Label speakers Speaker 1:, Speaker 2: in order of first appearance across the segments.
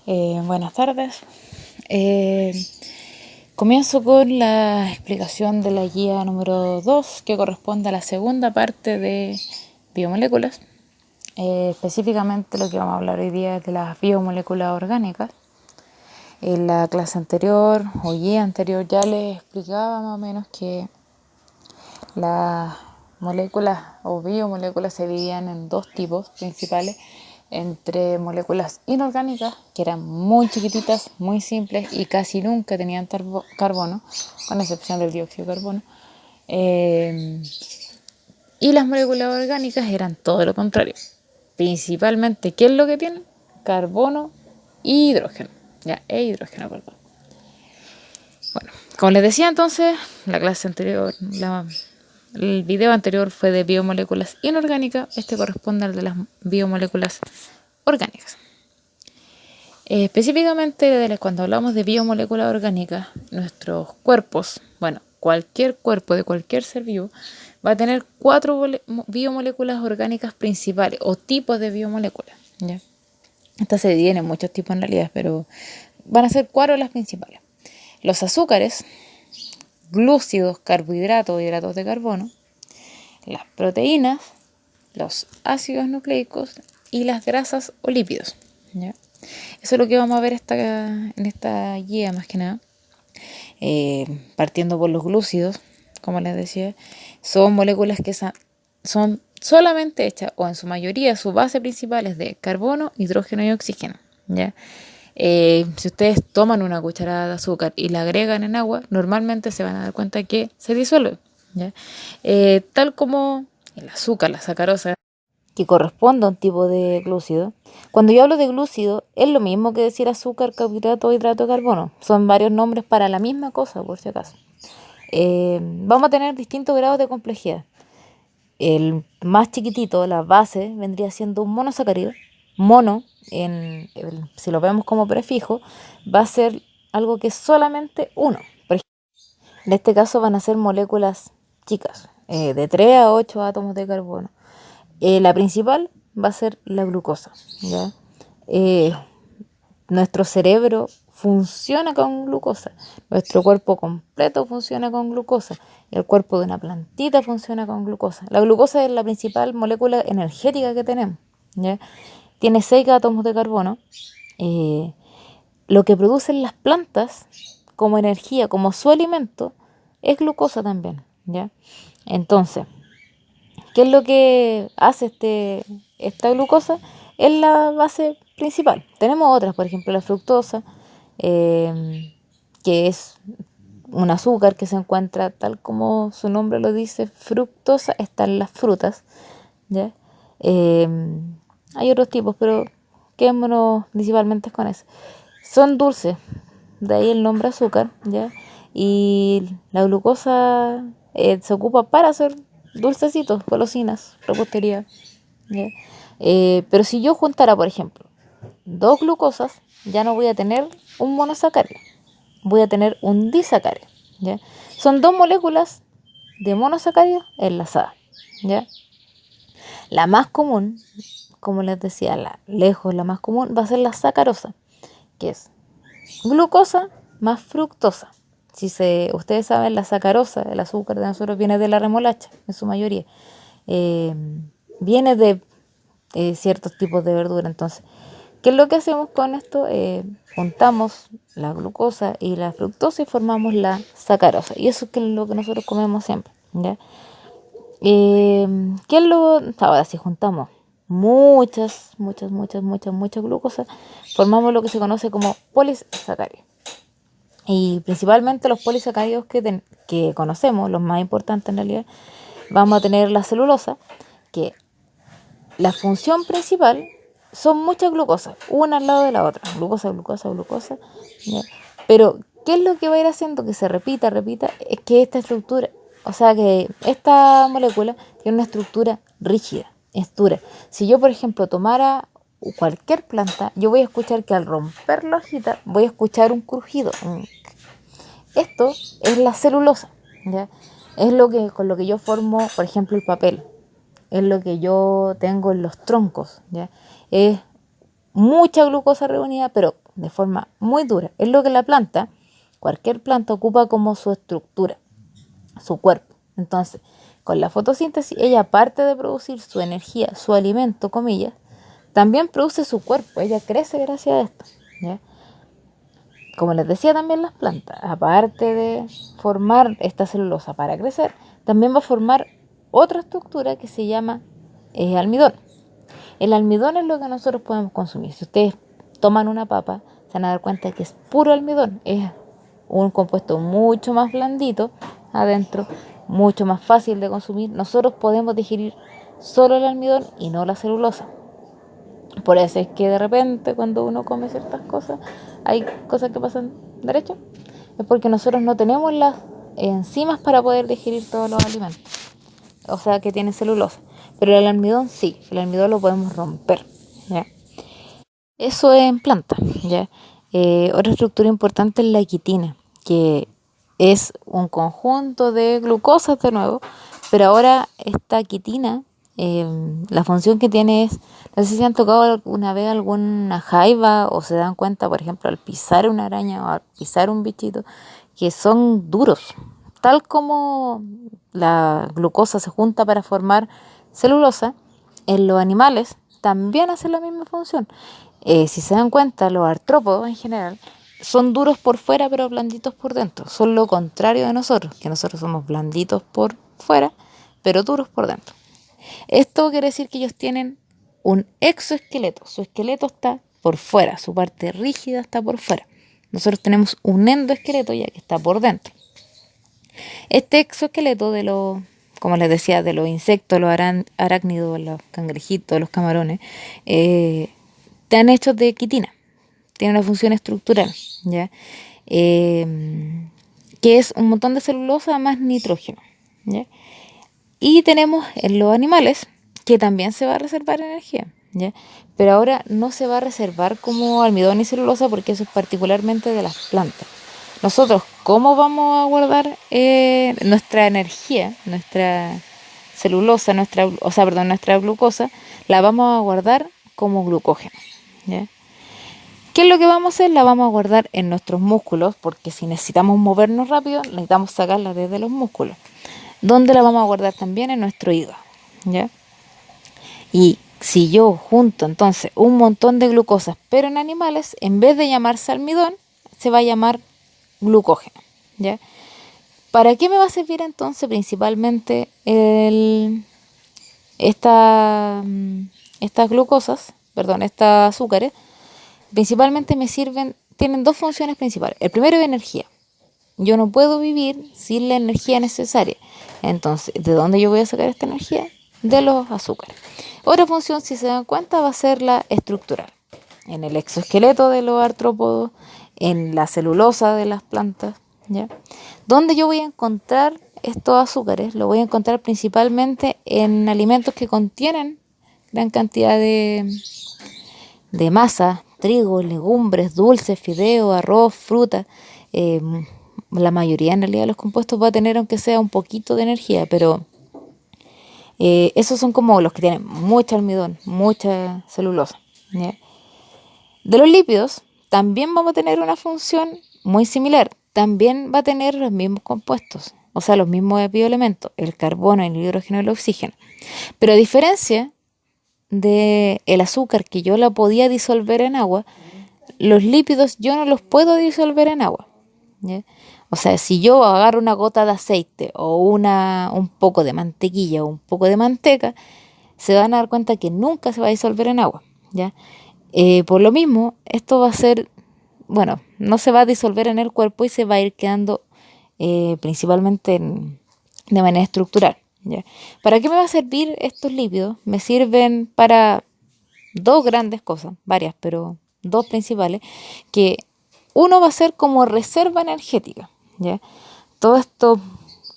Speaker 1: Buenas tardes. Comienzo con la explicación de la guía número 2, que corresponde a la segunda parte de biomoléculas. Específicamente lo que vamos a hablar hoy día es de las biomoléculas orgánicas. En la clase anterior o guía anterior ya les explicaba más o menos que las moléculas o biomoléculas se dividían en dos tipos principales, entre moléculas inorgánicas, que eran muy chiquititas, muy simples y casi nunca tenían carbono, con excepción del dióxido de carbono, y las moléculas orgánicas eran todo lo contrario. Principalmente, ¿qué es lo que tienen? Carbono y hidrógeno, hidrógeno, perdón. Bueno, como les decía entonces, la clase anterior, el video anterior fue de biomoléculas inorgánicas, este corresponde al de las biomoléculas orgánicas. Específicamente, cuando hablamos de biomoléculas orgánicas, nuestros cuerpos, cualquier cuerpo de cualquier ser vivo, va a tener 4 biomoléculas orgánicas principales o tipos de biomoléculas, ¿ya? Estas se dividen en muchos tipos en realidad, pero van a ser 4 las principales. Los azúcares, glúcidos, carbohidratos, hidratos de carbono, las proteínas, los ácidos nucleicos y las grasas o lípidos, ¿ya? Eso es lo que vamos a ver en esta guía más que nada. Partiendo por los glúcidos, como les decía, son moléculas que son solamente hechas, o en su mayoría, su base principal es de carbono, hidrógeno y oxígeno, ¿ya? Si ustedes toman una cucharada de azúcar y la agregan en agua, normalmente se van a dar cuenta que se disuelve, ¿ya? Tal como el azúcar, la sacarosa, que corresponde a un tipo de glúcido. Cuando yo hablo de glúcido, es lo mismo que decir azúcar, carbohidrato o hidrato de carbono. Son varios nombres para la misma cosa, por si acaso. Vamos a tener distintos grados de complejidad. El más chiquitito, la base, vendría siendo un monosacárido. Mono, si lo vemos como prefijo, va a ser algo que es solamente uno. Por ejemplo, en este caso van a ser moléculas chicas, de 3 a 8 átomos de carbono. La principal va a ser la glucosa, ¿ya? Nuestro cerebro funciona con glucosa, nuestro cuerpo completo funciona con glucosa, el cuerpo de una plantita funciona con glucosa. La glucosa es la principal molécula energética que tenemos, ¿ya? Tiene 6 átomos de carbono. Lo que producen las plantas como energía, como su alimento, es glucosa también, ¿ya? Entonces, ¿qué es lo que hace esta glucosa? Es la base principal. Tenemos otras, por ejemplo, la fructosa, que es un azúcar que se encuentra, tal como su nombre lo dice, fructosa, está en las frutas, ¿ya? Hay otros tipos, pero quedémonos principalmente con eso. Son dulces, de ahí el nombre azúcar, ¿ya? Y la glucosa se ocupa para hacer dulcecitos, golosinas, repostería, ¿ya? Pero si yo juntara, por ejemplo, 2 glucosas, ya no voy a tener un monosacárido, voy a tener un disacárido, ¿ya? Son 2 moléculas de monosacárido enlazadas, ¿ya? La más común, como les decía, la más común va a ser la sacarosa, que es glucosa más fructosa. Ustedes saben, la sacarosa, el azúcar de nosotros, viene de la remolacha, en su mayoría. Viene de ciertos tipos de verdura. Entonces, ¿qué es lo que hacemos con esto? Juntamos la glucosa y la fructosa y formamos la sacarosa. Y eso es lo que nosotros comemos siempre, ¿ya? ¿Qué es ahora, si juntamos muchas glucosas, formamos lo que se conoce como polisacáridos. Y principalmente los polisacáridos que conocemos, los más importantes en realidad, vamos a tener la celulosa, que la función principal son muchas glucosas, una al lado de la otra, glucosa, ¿ya? Pero, ¿qué es lo que va a ir haciendo que se repita? Es que esta estructura, o sea que esta molécula tiene una estructura rígida, es dura. Si yo, por ejemplo, tomara cualquier planta, yo voy a escuchar que al romper la hojita, voy a escuchar un crujido. Esto es la celulosa, ¿ya? Es con lo que yo formo, por ejemplo, el papel. Es lo que yo tengo en los troncos, ¿ya? Es mucha glucosa reunida, pero de forma muy dura. Es lo que la planta, cualquier planta, ocupa como su estructura, su cuerpo. Entonces, con la fotosíntesis, ella, aparte de producir su energía, su alimento, comillas, también produce su cuerpo. Ella crece gracias a esto, ¿ya? Como les decía, también las plantas, aparte de formar esta celulosa para crecer, también va a formar otra estructura que se llama almidón. El almidón es lo que nosotros podemos consumir. Si ustedes toman una papa, se van a dar cuenta que es puro almidón. Es un compuesto mucho más blandito adentro, mucho más fácil de consumir. Nosotros podemos digerir solo el almidón y no la celulosa. Por eso es que de repente cuando uno come ciertas cosas, hay cosas que pasan derecho. Es porque nosotros no tenemos las enzimas para poder digerir todos los alimentos. O sea, que tienen celulosa. Pero el almidón sí, el almidón lo podemos romper, ¿ya? Eso es en planta, ¿ya? Otra estructura importante es la quitina, que es un conjunto de glucosas de nuevo, pero ahora esta quitina, la función que tiene es, no sé si han tocado alguna vez alguna jaiba o se dan cuenta, por ejemplo, al pisar una araña o al pisar un bichito, que son duros, tal como la glucosa se junta para formar celulosa, en los animales también hace la misma función. Si se dan cuenta, los artrópodos en general son duros por fuera pero blanditos por dentro. Son lo contrario de nosotros, que nosotros somos blanditos por fuera pero duros por dentro. Esto quiere decir que ellos tienen un exoesqueleto. Su esqueleto está por fuera, su parte rígida está por fuera. Nosotros tenemos un endoesqueleto ya que está por dentro. Este exoesqueleto de los, como les decía, de los insectos, los arácnidos, los cangrejitos, los camarones, están hechos de quitina. Tiene una función estructural, ¿ya? Que es un montón de celulosa más nitrógeno, ¿ya? Y tenemos en los animales que también se va a reservar energía, ¿ya? Pero ahora no se va a reservar como almidón y celulosa porque eso es particularmente de las plantas. Nosotros, ¿cómo vamos a guardar nuestra energía, nuestra celulosa, nuestra glucosa? La vamos a guardar como glucógeno, ¿ya? ¿Qué es lo que vamos a hacer? La vamos a guardar en nuestros músculos, porque si necesitamos movernos rápido, necesitamos sacarla desde los músculos. ¿Dónde la vamos a guardar? También en nuestro hígado, ¿ya? Y si yo junto entonces un montón de glucosas, pero en animales, en vez de llamarse almidón, se va a llamar glucógeno, ¿ya? ¿Para qué me va a servir entonces principalmente estas glucosas, estos azúcares? Principalmente me sirven, tienen dos funciones principales. El primero es energía. Yo no puedo vivir sin la energía necesaria. Entonces, ¿de dónde yo voy a sacar esta energía? De los azúcares. Otra función, si se dan cuenta, va a ser la estructural. En el exoesqueleto de los artrópodos, en la celulosa de las plantas, ¿ya? ¿Dónde yo voy a encontrar estos azúcares? Lo voy a encontrar principalmente en alimentos que contienen gran cantidad de masa, trigo, legumbres, dulces, fideos, arroz, fruta. La mayoría en realidad de los compuestos va a tener aunque sea un poquito de energía, pero esos son como los que tienen mucho almidón, mucha celulosa, ¿ya? De los lípidos también vamos a tener una función muy similar. También va a tener los mismos compuestos, o sea, los mismos bioelementos, el carbono, el hidrógeno y el oxígeno. Pero a diferencia del azúcar que yo la podía disolver en agua, los lípidos yo no los puedo disolver en agua, ¿ya? O sea, si yo agarro una gota de aceite o un poco de mantequilla o un poco de manteca, se van a dar cuenta que nunca se va a disolver en agua, ¿ya? Por lo mismo, esto va a ser, bueno, no se va a disolver en el cuerpo y se va a ir quedando principalmente de manera estructural, ¿ya? ¿Para qué me va a servir estos lípidos? Me sirven para dos grandes cosas, varias, pero dos principales, que uno va a ser como reserva energética, ¿ya? Todos estos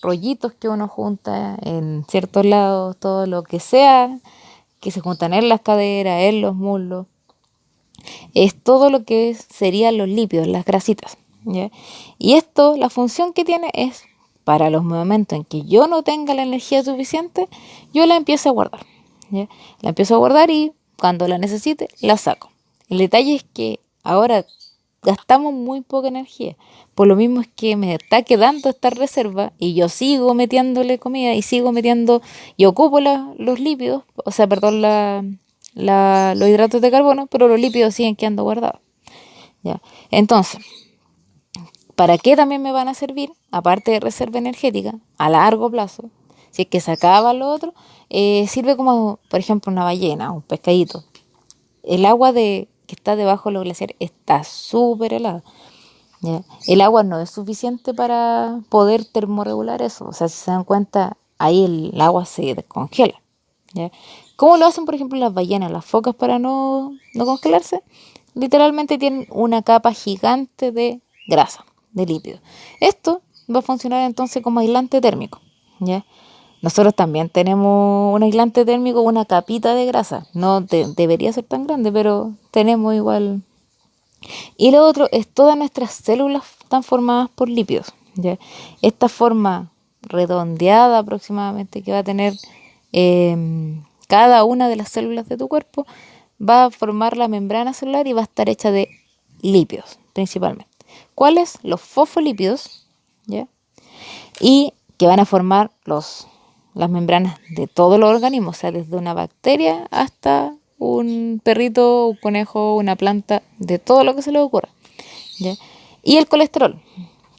Speaker 1: rollitos que uno junta en ciertos lados, todo lo que sea, que se juntan en las caderas, en los muslos, es todo lo que serían los lípidos, las grasitas, ¿ya? Y esto, la función que tiene es, para los momentos en que yo no tenga la energía suficiente, yo la empiezo a guardar, ¿ya? La empiezo a guardar y cuando la necesite, la saco. El detalle es que ahora gastamos muy poca energía. Por lo mismo es que me está quedando esta reserva y yo sigo metiéndole comida y sigo metiendo y ocupo los lípidos, o sea, perdón, los hidratos de carbono, pero los lípidos siguen quedando guardados. ¿Ya? Entonces, ¿para qué también me van a servir? Aparte de reserva energética, a largo plazo, si es que se acaba lo otro, sirve como, por ejemplo, una ballena, un pescadito. El agua que está debajo de los glaciares está súper helada. ¿Ya? El agua no es suficiente para poder termorregular eso. O sea, si se dan cuenta, ahí el agua se descongela. ¿Ya? ¿Cómo lo hacen, por ejemplo, las ballenas, las focas para no congelarse? Literalmente tienen una capa gigante de grasa, de lípido. Esto va a funcionar entonces como aislante térmico. ¿Ya? Nosotros también tenemos un aislante térmico, una capita de grasa. No debería ser tan grande, pero tenemos igual. Y lo otro es todas nuestras células están formadas por lípidos. ¿Ya? Esta forma redondeada aproximadamente que va a tener cada una de las células de tu cuerpo va a formar la membrana celular y va a estar hecha de lípidos principalmente. ¿Cuáles? Los fosfolípidos, ¿ya? Y que van a formar las membranas de todos los organismos, o sea, desde una bacteria hasta un perrito, un conejo, una planta, de todo lo que se les ocurra, ¿ya? Y el colesterol,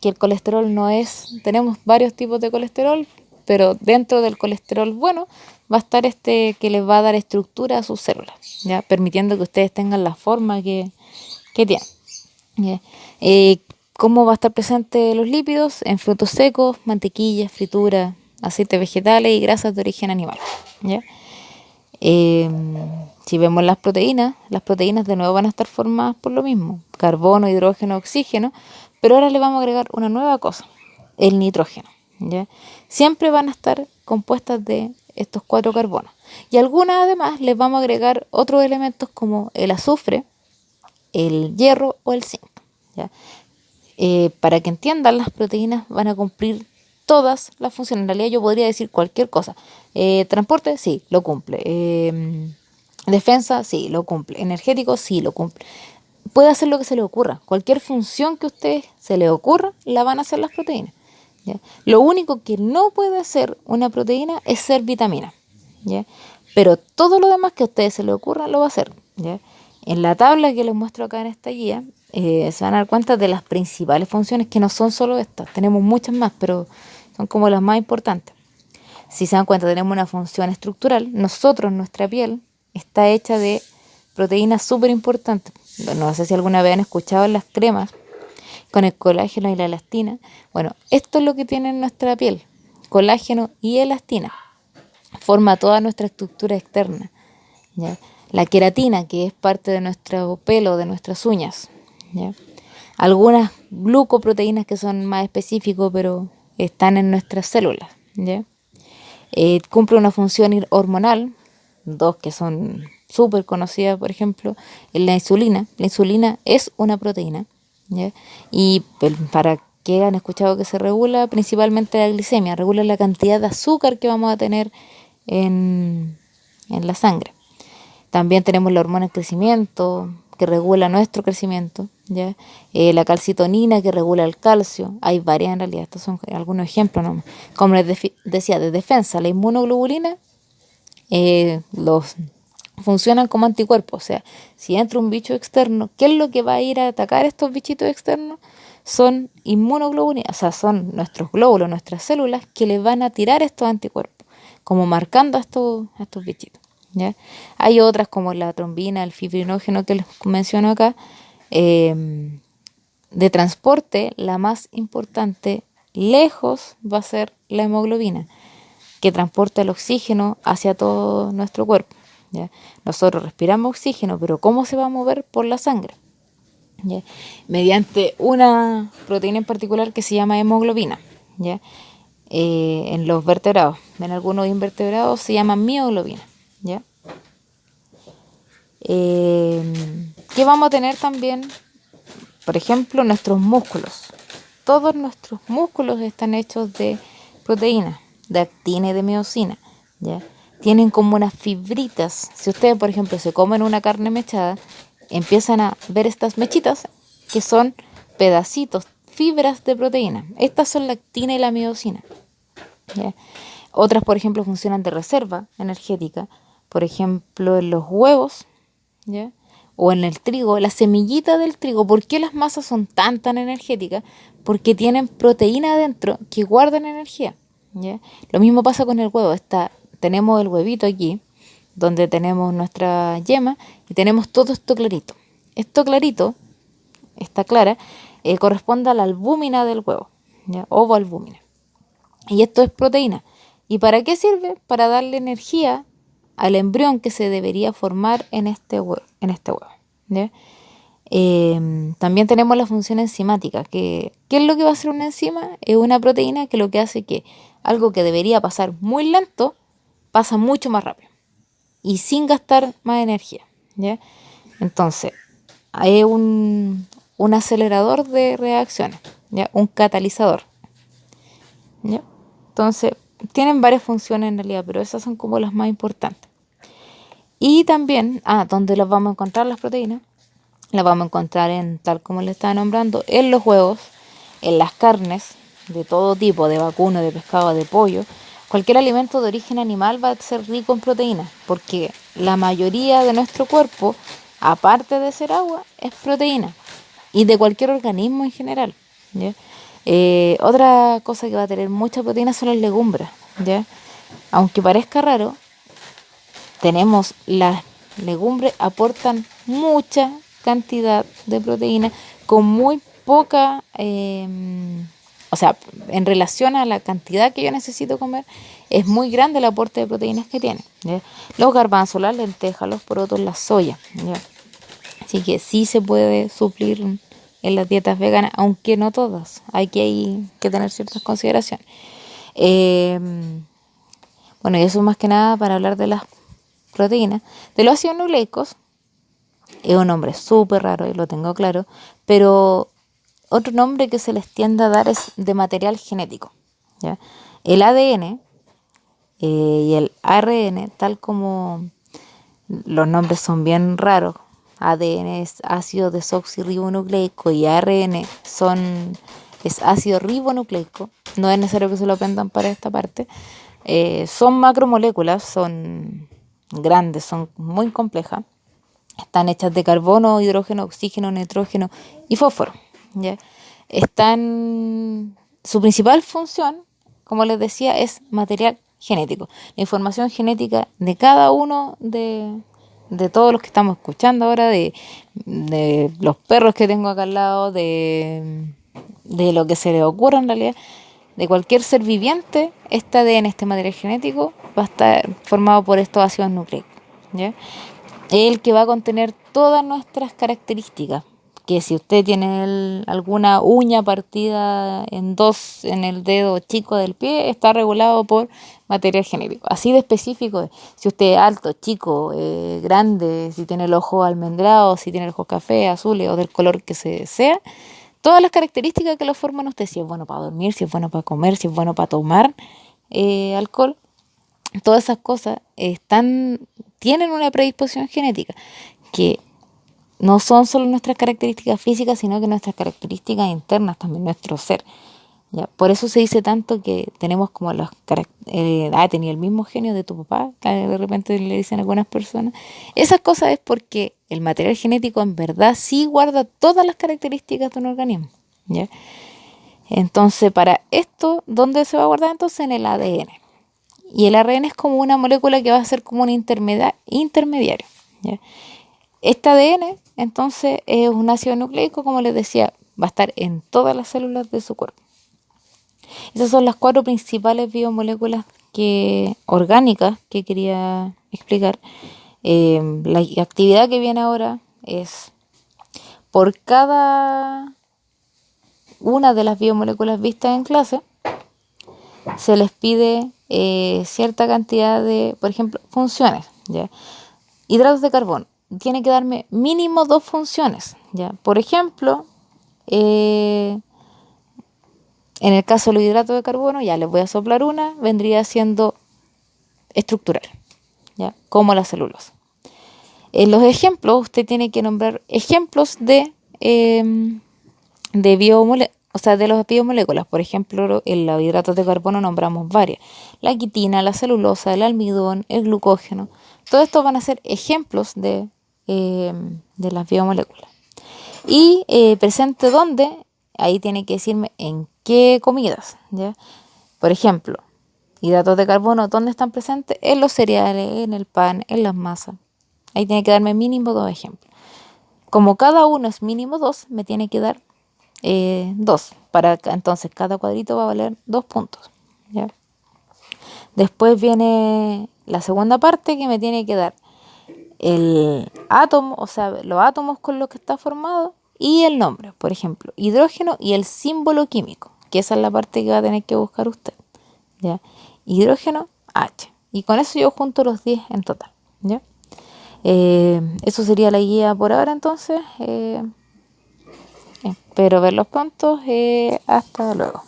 Speaker 1: que el colesterol no es, tenemos varios tipos de colesterol, pero dentro del colesterol bueno va a estar este que les va a dar estructura a sus células, ¿ya? Permitiendo que ustedes tengan la forma que tienen, ¿ya? ¿Cómo va a estar presente los lípidos? En frutos secos, mantequillas, frituras, aceites vegetales y grasas de origen animal, ¿ya? Si vemos las proteínas de nuevo van a estar formadas por lo mismo, carbono, hidrógeno, oxígeno, pero ahora le vamos a agregar una nueva cosa, el nitrógeno, ¿ya? Siempre van a estar compuestas de estos 4 carbonos. Y algunas además les vamos a agregar otros elementos como el azufre, el hierro o el zinc, ¿ya? Para que entiendan, las proteínas van a cumplir todas las funciones. En realidad yo podría decir cualquier cosa. Transporte, sí, lo cumple. Defensa, sí, lo cumple. Energético, sí, lo cumple. Puede hacer lo que se le ocurra. Cualquier función que a ustedes se le ocurra, la van a hacer las proteínas, ¿ya? Lo único que no puede hacer una proteína es ser vitamina, ¿ya? Pero todo lo demás que a ustedes se le ocurra, lo va a hacer, ¿ya? En la tabla que les muestro acá en esta guía, se van a dar cuenta de las principales funciones, que no son solo estas. Tenemos muchas más, pero son como las más importantes. Si se dan cuenta, tenemos una función estructural. Nosotros, nuestra piel, está hecha de proteínas súper importantes. No sé si alguna vez han escuchado las cremas con el colágeno y la elastina. Bueno, esto es lo que tiene nuestra piel, colágeno y elastina. Forma toda nuestra estructura externa, ¿ya? La queratina, que es parte de nuestro pelo, de nuestras uñas, ¿ya? Algunas glucoproteínas que son más específicos, pero están en nuestras células, ¿ya? Cumple una función hormonal, 2 que son súper conocidas, por ejemplo, la insulina. La insulina es una proteína, ¿ya? Y para que han escuchado que se regula principalmente la glicemia, regula la cantidad de azúcar que vamos a tener en la sangre. También tenemos la hormona del crecimiento, que regula nuestro crecimiento, ¿ya? La calcitonina, que regula el calcio. Hay varias en realidad, estos son algunos ejemplos nomás. Como les decía, de defensa, la inmunoglobulina funcionan como anticuerpos. O sea, si entra un bicho externo, ¿qué es lo que va a ir a atacar a estos bichitos externos? Son inmunoglobulinas, o sea, son nuestros glóbulos, nuestras células, que les van a tirar estos anticuerpos, como marcando a estos bichitos, ¿ya? Hay otras como la trombina, el fibrinógeno que les menciono acá. De transporte, la más importante lejos va a ser la hemoglobina, que transporta el oxígeno hacia todo nuestro cuerpo, ¿ya? Nosotros respiramos oxígeno, pero ¿cómo se va a mover? Por la sangre, ¿ya? Mediante una proteína en particular que se llama hemoglobina, ¿ya? En los vertebrados, en algunos invertebrados se llama mioglobina, ¿ya? ¿Qué vamos a tener también? Por ejemplo, nuestros músculos. Todos nuestros músculos están hechos de proteínas, de actina y de miosina, ¿ya? Tienen como unas fibritas. Si ustedes, por ejemplo, se comen una carne mechada, empiezan a ver estas mechitas que son pedacitos, fibras de proteína. Estas son la actina y la miosina. ¿Ya? Otras, por ejemplo, funcionan de reserva energética. Por ejemplo, en los huevos, ¿ya? O en el trigo, la semillita del trigo. ¿Por qué las masas son tan energéticas? Porque tienen proteína adentro que guardan energía, ¿ya? Lo mismo pasa con el huevo. Tenemos el huevito aquí, donde tenemos nuestra yema, y tenemos todo esto clarito. Esto clarito, esta clara, corresponde a la albúmina del huevo, ¿ya? Ovoalbúmina. Y esto es proteína. ¿Y para qué sirve? Para darle energía al embrión que se debería formar en este huevo. ¿Ya? También tenemos la función enzimática. ¿Qué es lo que va a hacer una enzima? Es una proteína que lo que hace que algo que debería pasar muy lento, pasa mucho más rápido y sin gastar más energía, ¿ya? Entonces, hay un acelerador de reacciones, ¿ya? Un catalizador, ¿ya? Entonces, tienen varias funciones en realidad, pero esas son como las más importantes. Y también, ¿dónde las vamos a encontrar las proteínas? Las vamos a encontrar tal como le estaba nombrando, en los huevos, en las carnes de todo tipo, de vacuno, de pescado, de pollo. Cualquier alimento de origen animal va a ser rico en proteínas, porque la mayoría de nuestro cuerpo, aparte de ser agua, es proteína. Y de cualquier organismo en general, ¿ya? Otra cosa que va a tener mucha proteína son las legumbres, ¿ya? Aunque parezca raro, las legumbres aportan mucha cantidad de proteína con muy poca, o sea, en relación a la cantidad que yo necesito comer, es muy grande el aporte de proteínas que tiene, ¿ya? Los garbanzos, las lentejas, los porotos, la soya, ¿ya? Así que sí se puede suplir en las dietas veganas, aunque no todas. Hay que tener ciertas consideraciones. Bueno, y eso más que nada para hablar de las proteínas. De los ácidos nucleicos, es un nombre súper raro y lo tengo claro, pero otro nombre que se les tiende a dar es de material genético, ¿ya? El ADN y el ARN, tal como los nombres son bien raros, ADN es ácido desoxirribonucleico y ARN es ácido ribonucleico, no es necesario que se lo aprendan para esta parte. Son macromoléculas, son grandes, son muy complejas. Están hechas de carbono, hidrógeno, oxígeno, nitrógeno y fósforo, ¿ya? Su principal función, como les decía, es material genético. La información genética de cada uno de todos los que estamos escuchando ahora, de los perros que tengo acá al lado, de lo que se les ocurra en realidad, de cualquier ser viviente, este ADN, este material genético, va a estar formado por estos ácidos nucleicos, ¿ya? El que va a contener todas nuestras características, que si usted tiene alguna uña partida en dos en el dedo chico del pie, está regulado por material genético. Así de específico, si usted es alto, chico, grande, si tiene el ojo almendrado, si tiene el ojo café, azul o del color que sea, todas las características que lo forman usted, si es bueno para dormir, si es bueno para comer, si es bueno para tomar alcohol, todas esas cosas tienen una predisposición genética, que no son solo nuestras características físicas, sino que nuestras características internas, también nuestro ser, ¿ya? Por eso se dice tanto que tenemos como tenía el mismo genio de tu papá, que de repente le dicen algunas personas. Esas cosas es porque el material genético en verdad sí guarda todas las características de un organismo, ¿ya? Entonces, para esto, ¿dónde se va a guardar? Entonces, en el ADN. Y el ARN es como una molécula que va a ser como un intermediario, ¿ya? Este ADN, entonces, es un ácido nucleico, como les decía, va a estar en todas las células de su cuerpo. Esas son las 4 principales biomoléculas orgánicas que quería explicar. La actividad que viene ahora es, por cada una de las biomoléculas vistas en clase, se les pide cierta cantidad de, por ejemplo, funciones, ¿ya? Hidratos de carbono. Tiene que darme mínimo 2 funciones, ¿ya? Por ejemplo, en el caso de los hidratos de carbono, ya les voy a soplar una, vendría siendo estructural, ¿ya? Como la celulosa. En los ejemplos, usted tiene que nombrar ejemplos de o sea, de las biomoléculas. Por ejemplo, en los hidratos de carbono nombramos varias. La quitina, la celulosa, el almidón, el glucógeno. Todo esto van a ser ejemplos de las biomoléculas. Y presente dónde, ahí tiene que decirme en qué comidas, ¿ya? Por ejemplo, hidratos de carbono, ¿dónde están presentes? En los cereales, en el pan, en las masas. Ahí tiene que darme mínimo 2 ejemplos. Como cada uno es mínimo 2, me tiene que dar 2. Entonces, cada cuadrito va a valer 2 puntos, ¿ya? Después viene la segunda parte que me tiene que dar el átomo, o sea, los átomos con los que está formado y el nombre, por ejemplo, hidrógeno y el símbolo químico, que esa es la parte que va a tener que buscar usted, ¿ya? Hidrógeno, H. Y con eso yo junto los 10 en total, ¿ya? Eso sería la guía por ahora, entonces. Espero verlos pronto. Hasta luego.